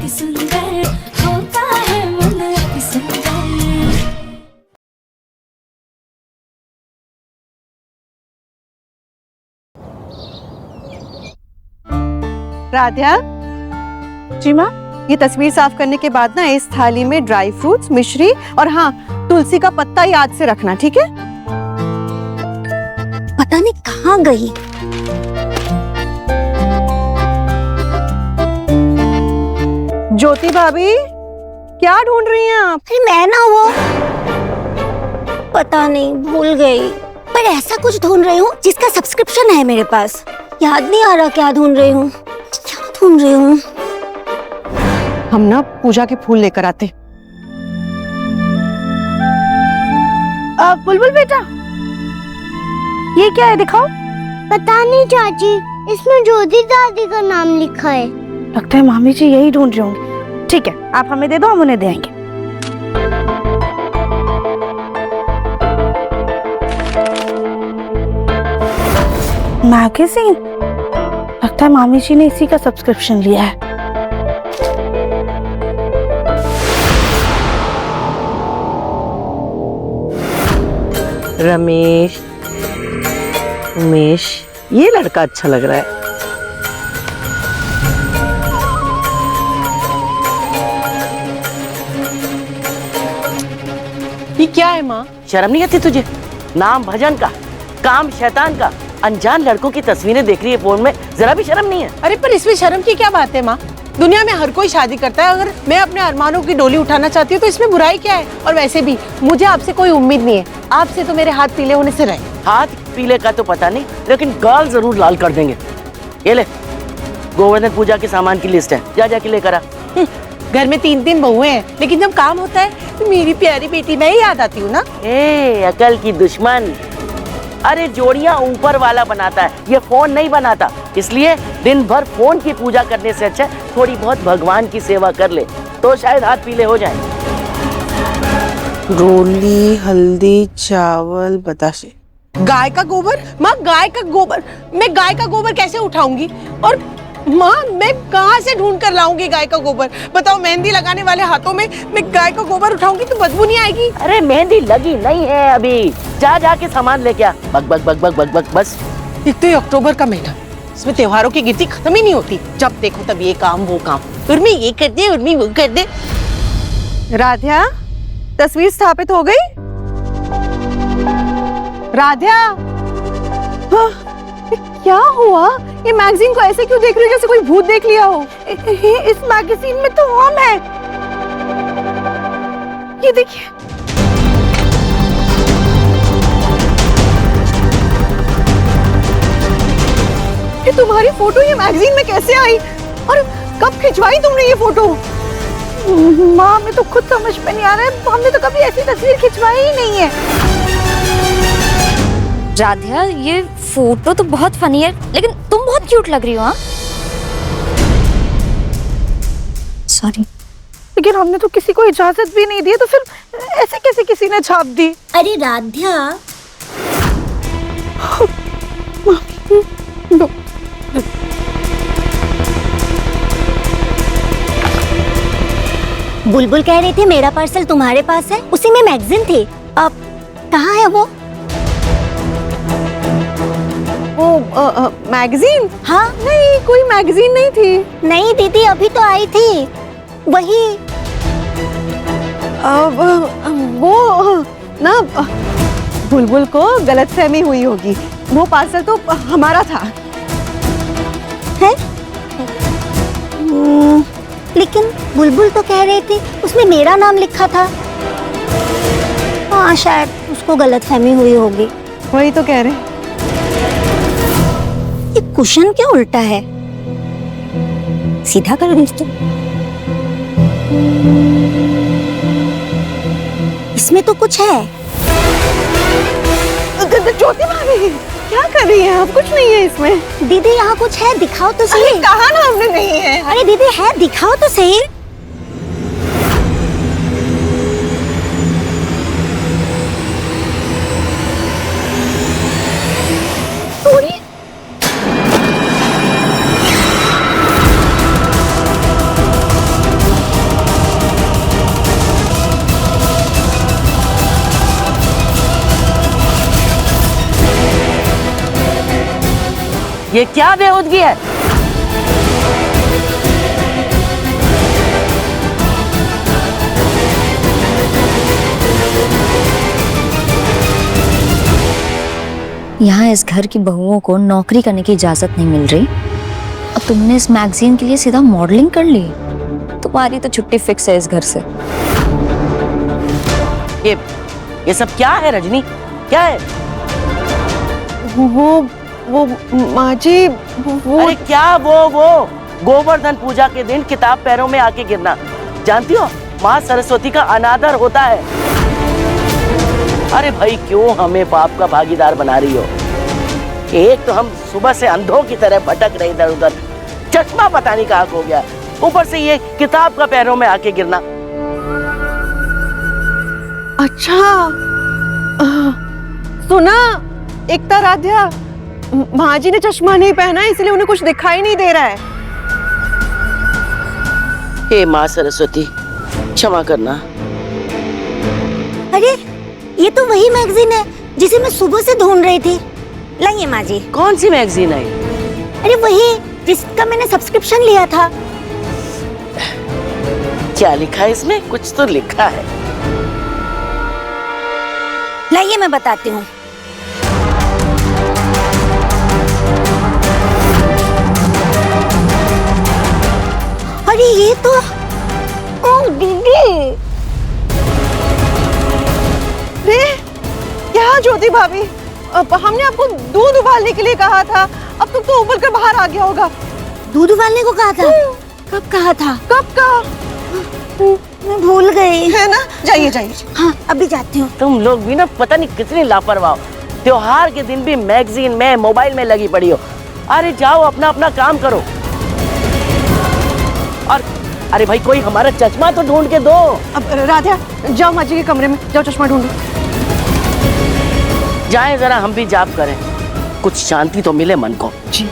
अति सुंदर होता है मन अति सुंदर। राध्या जी माँ। ये तस्वीर साफ करने के बाद ना इस थाली में ड्राई फ्रूट्स, मिश्री और हाँ तुलसी का पत्ता याद से रखना, ठीक है? पता नहीं कहाँ गई। ज्योति भाभी क्या ढूंढ रही हैं आप? अरे मैं ना वो पता नहीं भूल गई, पर ऐसा कुछ ढूंढ रही हूँ जिसका सब्सक्रिप्शन है मेरे पास। याद नहीं आ रहा क्या ढूंढ रही हूँ, क्या ढूंढ रही हूँ। हम ना पूजा के फूल लेकर आते। बुलबुल बेटा, ये क्या है दिखाओ। पता नहीं चाची, इसमें ज्योति दादी का नाम लिखा है। लगता है मामी जी यही ढूंढ रही होंगी। ठीक है, आप हमें दे दो, हम उन्हें देंगे। मैगजीन, लगता है मामी जी ने इसी का सब्सक्रिप्शन लिया है। रमेश, उमेश, ये लड़का अच्छा लग रहा है। ये क्या है माँ? शर्म नहीं आती तुझे? नाम भजन का, काम शैतान का, अनजान लड़कों की तस्वीरें देख रही है फोन में, जरा भी शर्म नहीं है? अरे पर इसमें शर्म की क्या बात है माँ? दुनिया में हर कोई शादी करता है। अगर मैं अपने अरमानों की डोली उठाना चाहती हूँ तो इसमें बुराई क्या है? और वैसे भी मुझे आपसे कोई उम्मीद नहीं है, आपसे तो मेरे हाथ पीले होने से रहे। हाथ पीले का तो पता नहीं, लेकिन गाल जरूर लाल कर देंगे। ये ले, गोवर्धन पूजा के सामान की लिस्ट है, जा जाके लेकर आ। घर में 3 बहुएं हैं, लेकिन जब काम होता है तो मेरी प्यारी बेटी मैं ही याद आती हूँ ना। ए अकल की दुश्मन, अरे जोड़ियां ऊपर वाला बनाता है, ये फोन नहीं बनाता। इसलिए दिन भर फोन की पूजा करने से अच्छा थोड़ी बहुत भगवान की सेवा कर ले, तो शायद हाथ पीले हो जाएं। रोली, हल्दी, चावल, बताशे। गाय का गोबर? माँ गाय का गोबर, मैं गाय का गोबर कैसे उठाऊंगी? और माँ मैं कहाँ से ढूंढ कर लाऊंगी गाय का गोबर? बताओ, मेहंदी लगाने वाले हाथों में मैं गाय का गोबर उठाऊंगी तो बदबू नहीं आएगी? अरे मेहंदी लगी नहीं है अभी, जा जाके सामान लेके आ। बक बक बक बक बक बक बस। एक तो ये अक्टूबर का महीना, इसमें त्योहारों की गिनती खत्म ही नहीं होती। जब देखो तब ये काम वो काम, उर्मी ये कर दे, उर्मी वो कर दे। राध्या, तस्वीर स्थापित हो गई? राध्या, हाँ, क्या हुआ? ये मैगजीन को ऐसे क्यों देख रही हो जैसे कोई भूत देख लिया हो? इस मैगजीन में तो हम हैं। ये देखिए। ये तुम्हारी फोटो ये मैगजीन में कैसे आई? और कब खिंचवाई तुमने ये फोटो? माँ, मैं तो खुद समझ में नहीं आ रहा है, हमने तो कभी ऐसी तस्वीर खिंचवाई ही नहीं है। राध्या, ये फोटो तो बहुत फनी है, लेकिन तुम बहुत क्यूट लग रही हो। हाँ सॉरी, लेकिन हमने तो किसी को इजाजत भी नहीं दी, तो फिर ऐसे कैसे किसी ने छाप दी? अरे राध्या, बुलबुल कह रहे थे मेरा पार्सल तुम्हारे पास है, उसी में मैगजीन थी। अब कहाँ है वो? मैगजीन? हाँ नहीं, कोई मैगजीन नहीं थी। नहीं दीदी, अभी तो आई थी वही। वो ना बुलबुल को गलतफहमी हुई होगी, वो पार्सल तो हमारा था। है? लेकिन बुलबुल तो कह रहे थे उसमें मेरा नाम लिखा था। हाँ, शायद उसको गलतफहमी हुई होगी। वही तो कह रहे। ये कुशन क्यों उल्टा है? सीधा कर दे तो। इसमें तो कुछ है। ज्योति भाभी, क्या कर रही हैं आप? कुछ नहीं है इसमें। दीदी यहाँ कुछ है, दिखाओ तो सही। कहा ना हमने नहीं है। अरे दीदी है, दिखाओ तो सही। ये क्या बेहूदगी है? यहाँ इस घर की बहुओं को नौकरी करने की इजाजत नहीं मिल रही और तुमने इस मैगजीन के लिए सीधा मॉडलिंग कर ली। तुम्हारी तो छुट्टी फिक्स है इस घर से। ये सब क्या है रजनी, क्या है? वो माँ जी, वो अरे क्या वो गोवर्धन पूजा के दिन किताब पैरों में आके गिरना, जानती हो माँ सरस्वती का अनादर होता है। अरे भाई क्यों हमें पाप का भागीदार बना रही हो? एक तो हम सुबह से अंधों की तरह भटक रहे इधर उधर, चश्मा पता नहीं कहाँ खो गया, ऊपर से ये किताब का पैरों में आके गिरना। अच्छा सुना एकता, राध्या, माँ जी ने चश्मा नहीं पहना है इसलिए उन्हें कुछ दिखाई नहीं दे रहा है। हे माँ सरस्वती क्षमा करना। अरे ये तो वही मैगजीन है जिसे मैं सुबह से ढूंढ रही थी। लाइए माँ जी। कौन सी मैगजीन है? अरे वही जिसका मैंने सब्सक्रिप्शन लिया था। क्या लिखा है इसमें? कुछ तो लिखा है। लाइए मैं बताती हूँ। अरे ये तो ओ दीदी। रे क्या ज्योति भाभी, हमने आपको दूध उबालने के लिए कहा था, अब तक तो उबल कर बाहर आ गया होगा। दूध उबालने को कहा था? कब कहा था? कब कहा? मैं भूल गई है ना। जाइए जाइए। हाँ अभी जाती हूँ। तुम लोग भी ना पता नहीं कितनी लापरवाह हो, त्योहार के दिन भी मैगजीन में मोबाइल में लगी पड़ी हो। अरे जाओ अपना अपना काम करो। और अरे भाई कोई हमारा चश्मा तो ढूंढ के दो। अब राधा जाओ माँ जी के कमरे में, जाओ चश्मा ढूंढो। जाएं जरा हम भी जाप करें, कुछ शांति तो मिले मन को। जी।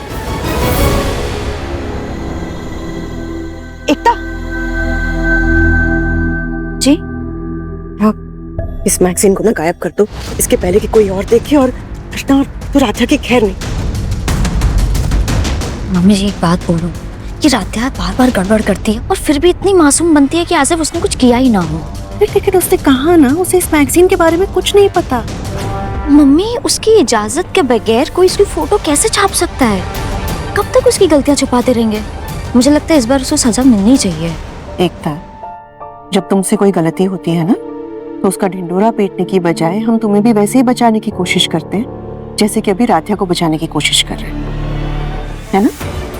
एकता जी आप इस मैगजीन को ना गायब कर दो, इसके पहले कि कोई और देखे और कृष्णा और तो राधा की खैर नहीं। मम्मी जी एक बात बोलूं, कि राध्या बार बार गड़बड़ करती है और फिर भी इतनी मासूम बनती है कि ऐसे उसने कुछ किया ही ना हो। लेकिन उसने कहा ना उसे इस मैगजीन के बारे में कुछ नहीं पता। मम्मी उसकी इजाजत के बगैर कोई उसकी फोटो कैसे छाप सकता है? कब तक उसकी गलतियां छुपाते रहेंगे? मुझे लगता है इस बार उसे सजा मिलनी चाहिए। एकता, जब तुमसे कोई गलती होती है ना तो उसका ढिंडोरा पीटने की बजाय हम तुम्हें भी वैसे ही बचाने की कोशिश करते हैं जैसे कि अभी राध्या को बचाने की कोशिश कर रहे हैं, है ना।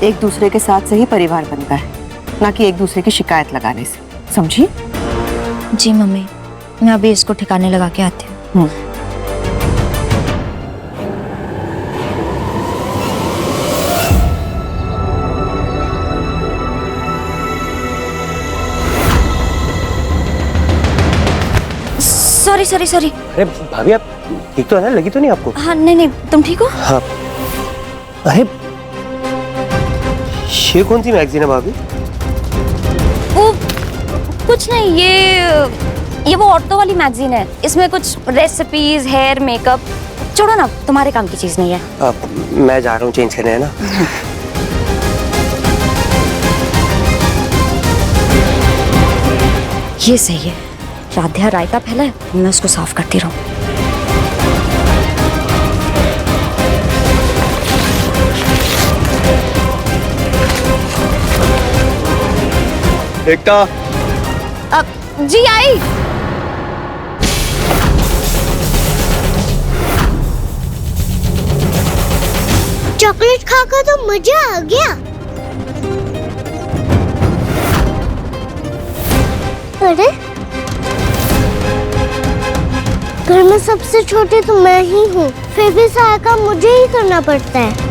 एक दूसरे के साथ से ही परिवार बनता है, ना कि एक दूसरे की शिकायत लगाने से, समझी? जी मम्मी, मैं अभी इसको ठिकाने लगा के आती हूँ। सॉरी। अरे भाभी आप ठीक तो है ना? लगी तो नहीं आपको? हाँ नहीं, तुम ठीक हो? हाँ। अरे ये कौन सी मैगजीन है भाभी? वो कुछ नहीं, ये वो औरतों वाली मैगजीन है। इसमें कुछ रेसिपीज, हेयर, मेकअप। छोड़ो ना, तुम्हारे काम की चीज नहीं है। मैं जा रहा हूँ चेंज करने, है ना। ये सही है, राध्या रायता फैला है, मैं उसको साफ करती रहूं। एकता। जी आई। चॉकलेट खाकर तो मजा आ गया। अरे घर में सबसे छोटे तो मैं ही हूँ, फिर भी सारा काम मुझे ही करना पड़ता है।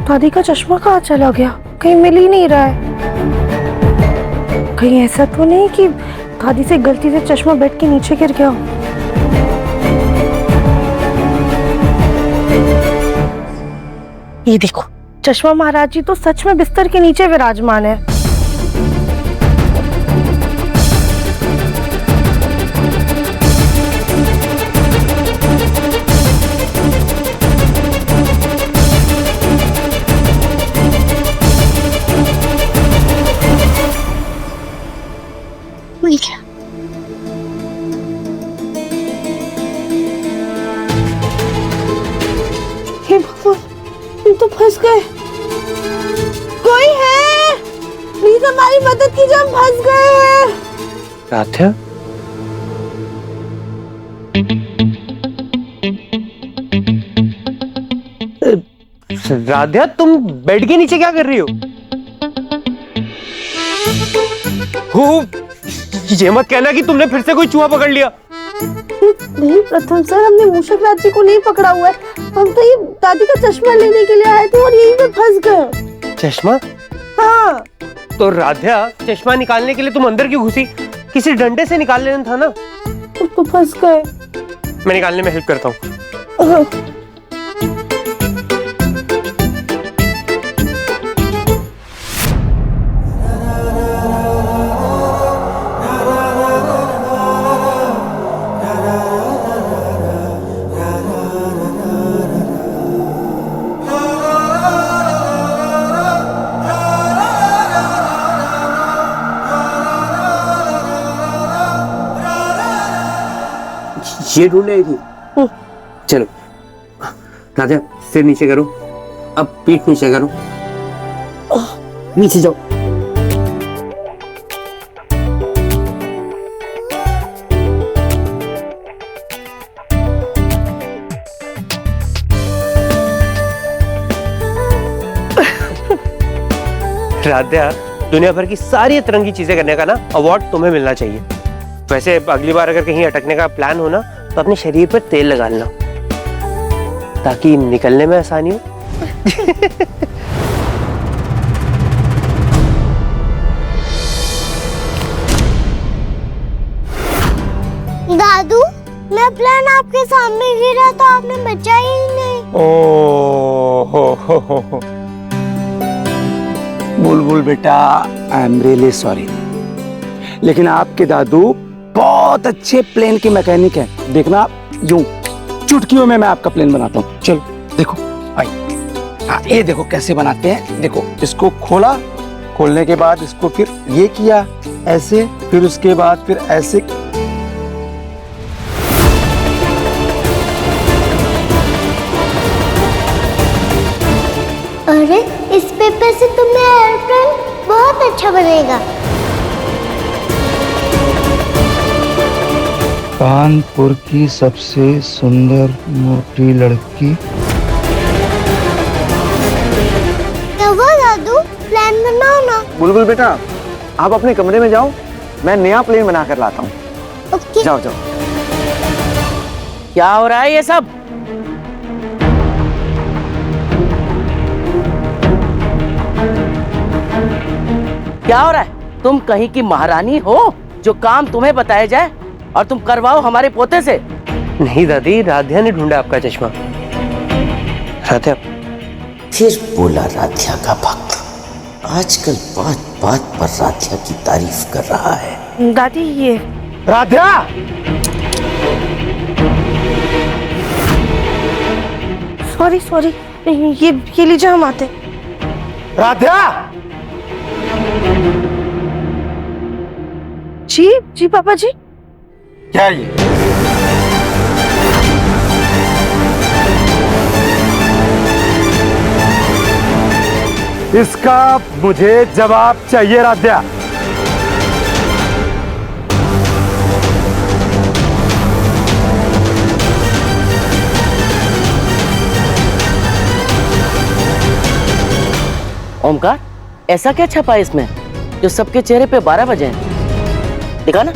दादी का चश्मा कहाँ चला गया? कहीं मिल ही नहीं रहा है। कहीं ऐसा तो नहीं कि दादी से गलती से चश्मा बेड के नीचे गिर गया? ये देखो चश्मा महाराज जी तो सच में बिस्तर के नीचे विराजमान है। मिल गया। हे भगवान, हम तो फंस गए। कोई है? प्लीज हमारी मदद कीजिए, हम फंस गए हैं। राध्या, राध्या तुम बेड के नीचे क्या कर रही हो? ये मत कहना कि तुमने फिर से कोई चूहा पकड़ लिया। नहीं प्रथम सर, हमने मूषक राज जी को नहीं पकड़ा हुआ है। हम तो ये दादी का चश्मा लेने के लिए आए थे और यहीं पे फंस गए। चश्मा? हाँ। तो राध्या, चश्मा निकालने के लिए तुम अंदर क्यों घुसी? किसी डंडे से निकाल लेना था ना। तो फंस गए। मैं निकालने में हेल्प करता हूँ। ये ढूंढे थी। चलो राजा, सिर नीचे करो, अब पीठ नीचे करो, नीचे जाओ। राध्या, दुनिया भर की सारी अतरंगी चीजें करने का ना अवार्ड तुम्हें मिलना चाहिए। वैसे अगली बार अगर कहीं अटकने का प्लान हो ना, तो अपने शरीर पर तेल लगा लेना ताकि निकलने में आसानी हो। दादू, मैं प्लान आपके सामने गिरा तो आपने बचा ही नहीं। हो। बुलबुल बेटा, आई एम रियली सॉरी, लेकिन आपके दादू बहुत अच्छे प्लेन के मैकेनिक हैं। देखना, यूं चुटकियों में मैं आपका प्लेन बनाता हूँ। चलो देखो, आई। हाँ, ये देखो कैसे बनाते हैं। देखो, इसको खोला, खोलने के बाद इसको फिर ये किया ऐसे, फिर उसके बाद फिर ऐसे। अरे, इस पेपर से तो मेरा एयरप्लेन बहुत अच्छा बनेगा। कानपुर की सबसे सुंदर मोटी लड़की। क्या हुआ दादू? प्लान बनाओ ना। बुलबुल बेटा, आप अपने कमरे में जाओ, मैं नया प्लेन बना कर लाता हूँ। ओके। जाओ। क्या हो रहा है ये सब? क्या हो रहा है? तुम कहीं की महारानी हो जो काम तुम्हें बताया जाए और तुम करवाओ हमारे पोते से? नहीं दादी, राध्या ने ढूंढा आपका चश्मा। राध्या। फिर बोला राध्या का भक्त। आजकल बात बात पर राध्या की तारीफ कर रहा है। दादी, ये राध्या! सॉरी, ये लीजिए, हम आते। राध्या! जी पापा जी। क्या ये? इसका मुझे जवाब चाहिए राध्या। ओमकार, ऐसा क्या छपा है इसमें जो सबके चेहरे पे 12 बजे हैं? दिखा ना।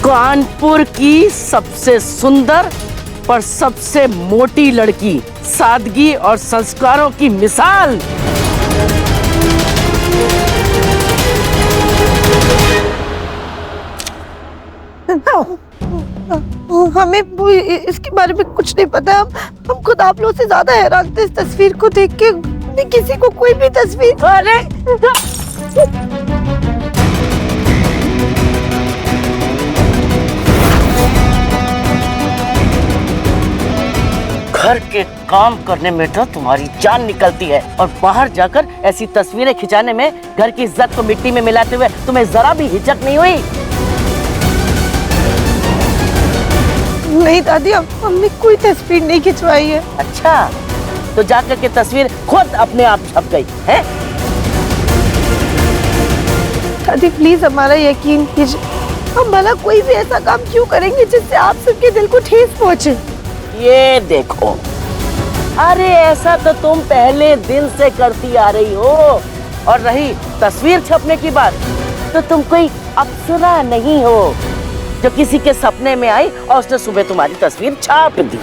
कानपुर की सबसे सुंदर पर सबसे मोटी लड़की, सादगी और संस्कारों की मिसाल। हमें इसके बारे में कुछ नहीं पता। हम खुद आप लोगों से ज्यादा हैरान थे इस तस्वीर को देख के। किसी को कोई भी तस्वीर। अरे घर के काम करने में तो तुम्हारी जान निकलती है और बाहर जाकर ऐसी तस्वीरें खिंचाने में घर की इज्जत को मिट्टी में मिलाते हुए तुम्हें जरा भी हिचक नहीं हुई? नहीं दादी, हमने कोई तस्वीर नहीं खिंचवाई है। अच्छा, तो जाकर के तस्वीर खुद अपने आप छप गई है? दादी प्लीज हमारा यकीन कीजिए, हम भला कोई भी ऐसा काम क्यों करेंगे जिससे आप सबके दिल को ठेस पहुंचे। ये देखो, अरे ऐसा तो तुम पहले दिन से करती आ रही हो। और रही तस्वीर छपने की बात, तो तुम कोई अप्सरा नहीं हो जो किसी के सपने में आई और उसने सुबह तुम्हारी तस्वीर छाप दी।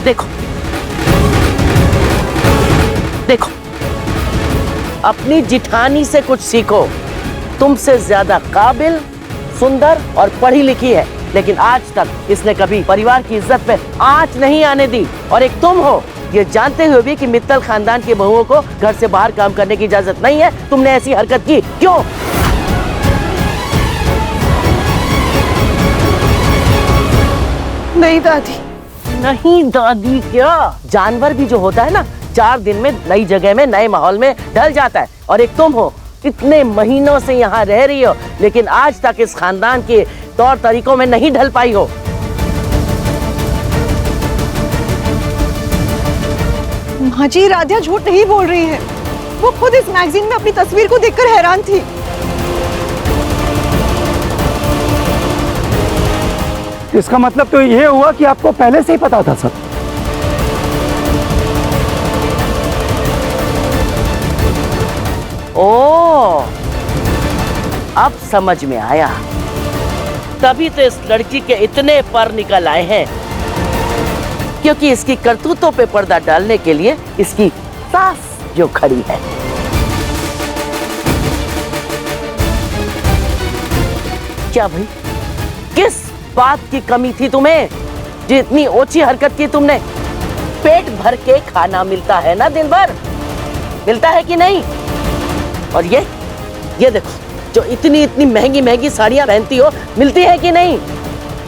देखो देखो, अपनी जिठानी से कुछ सीखो। तुमसे ज्यादा काबिल, सुंदर और पढ़ी लिखी है, लेकिन आज तक इसने कभी परिवार की इज्जत पे आंच नहीं आने दी। और एक तुम हो, ये जानते हुए भी कि मित्तल खानदान की बहुओं को घर से बाहर काम करने की इजाजत नहीं है, तुमने ऐसी हरकत की। क्यों? नहीं दादी। नहीं दादी क्या? जानवर भी जो होता है ना, 4 दिन में नई जगह में नए माहौल में ढल जाता है। और एक तुम हो, इतने महीनों से यहाँ रह रही हो, लेकिन आज तक इस खानदान के तौर तरीकों में नहीं ढल पाई हो। माँ जी, राधिया झूठ नहीं बोल रही है। वो खुद इस मैगजीन में अपनी तस्वीर को देखकर हैरान थी। इसका मतलब तो ये हुआ कि आपको पहले से ही पता था सब। ओ, अब समझ में आया। तभी तो इस लड़की के इतने पर निकल आए हैं, क्योंकि इसकी करतूतों पे पर्दा डालने के लिए इसकी सास जो खड़ी है। क्या भाई, किस बात की कमी थी तुम्हें जो इतनी ओछी हरकत की तुमने? पेट भर के खाना मिलता है ना दिन भर, मिलता है कि नहीं? और ये देखो, जो इतनी इतनी महंगी महंगी साड़ियां पहनती हो, मिलती है कि नहीं?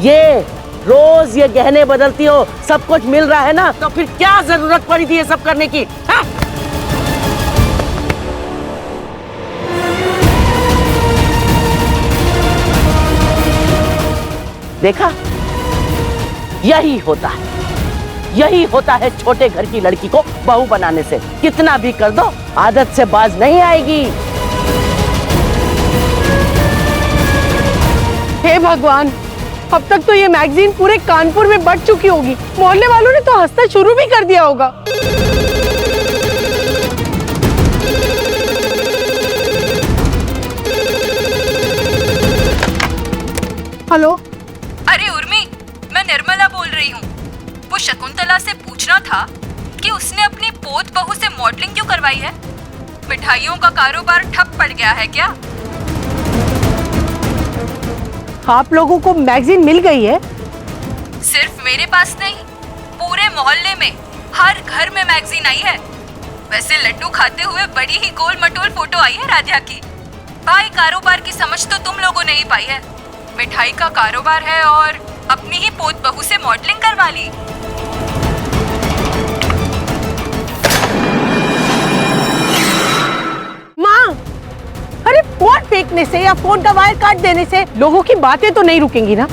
ये रोज ये गहने बदलती हो, सब कुछ मिल रहा है ना, तो फिर क्या जरूरत पड़ी थी ये सब करने की? हाँ? देखा, यही होता है छोटे घर की लड़की को बहू बनाने से। कितना भी कर दो, आदत से बाज नहीं आएगी। हे भगवान, अब तक तो ये मैगजीन पूरे कानपुर में बट चुकी होगी। मोहल्ले वालों ने तो हंसना शुरू भी कर दिया होगा। हेलो। अरे उर्मी, मैं निर्मला बोल रही हूँ। वो शकुंतला से पूछना था कि उसने अपनी पोत बहू से मॉडलिंग क्यों करवाई है। मिठाइयों का कारोबार ठप पड़ गया है क्या? आप लोगों को मैगजीन मिल गई है? सिर्फ मेरे पास नहीं, पूरे मोहल्ले में हर घर में मैगजीन आई है। वैसे लड्डू खाते हुए बड़ी ही गोल मटोल फोटो आई है राधिया की। भाई, कारोबार की समझ तो तुम लोगों ने ही पाई है। मिठाई का कारोबार है और अपनी ही पोत बहू से मॉडलिंग करवा ली। माँ, अरे फोन फेंकने से या फोन का वायर काट देने से लोगों की बातें तो नहीं रुकेंगी ना।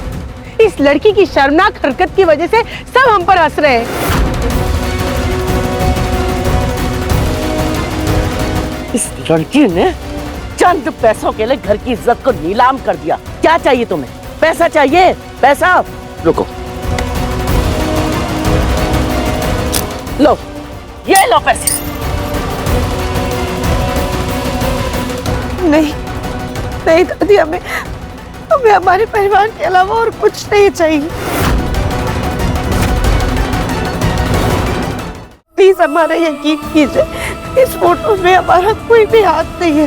इस लड़की की शर्मनाक हरकत की वजह से सब हम पर हंस रहे हैं। इस लड़की ने चंद पैसों के लिए घर की इज्जत को नीलाम कर दिया। क्या चाहिए तुम्हें? पैसा चाहिए? पैसा? रुको, लो, ये लो पैसे। नहीं नहीं दादी, हमें हमारे परिवार के अलावा और कुछ नहीं चाहिए। प्लीज हमारा यकीन कीजिए, इस फोटो में हमारा कोई भी हाथ नहीं है।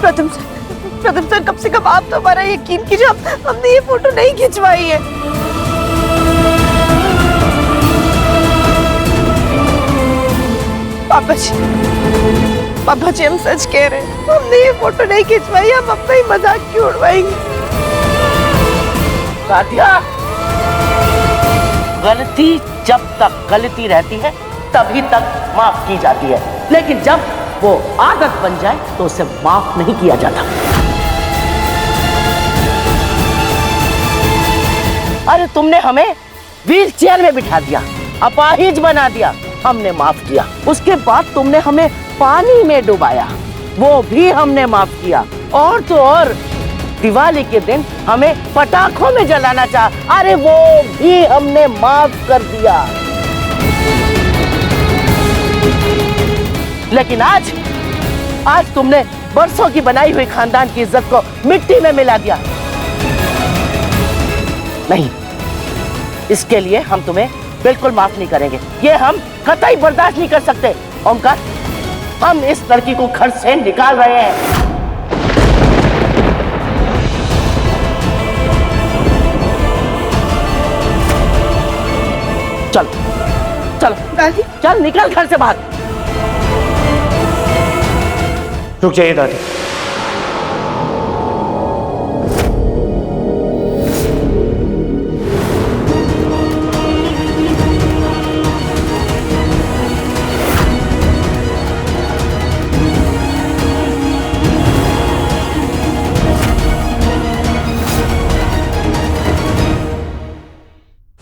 प्रथम सर कम से कम आप तो हमारा यकीन कीजिए, हमने ये फोटो नहीं खिंचवाई है। पापा जी हम सच कह रहे हैं, हमने ये फोटो नहीं खिंचवाई, हम अपना ही मजाक क्यों उड़वाएंगे। राधिया, गलती जब तक गलती रहती है तभी तक माफ की जाती है, लेकिन जब वो आदत बन जाए तो उसे माफ नहीं किया जाता। अरे तुमने हमें व्हील चेयर में बिठा दिया, अपाहिज बना दिया, हमने माफ किया। उसके बाद तुमने हमें पानी में डुबाया, वो भी हमने माफ किया। और तो और दिवाली के दिन हमें पटाखों में जलाना चाहा, अरे वो भी हमने माफ कर दिया। लेकिन आज तुमने बरसों की बनाई हुई खानदान की इज्जत को मिट्टी में मिला दिया। नहीं, इसके लिए हम तुम्हें बिल्कुल माफ नहीं करेंगे, ये हम कतई बर्दाश्त नहीं कर सकते। ओमकार, हम इस लड़की को घर से निकाल रहे हैं। चल चल दादी, चल निकल घर से बाहर। रुक जाइए दादी।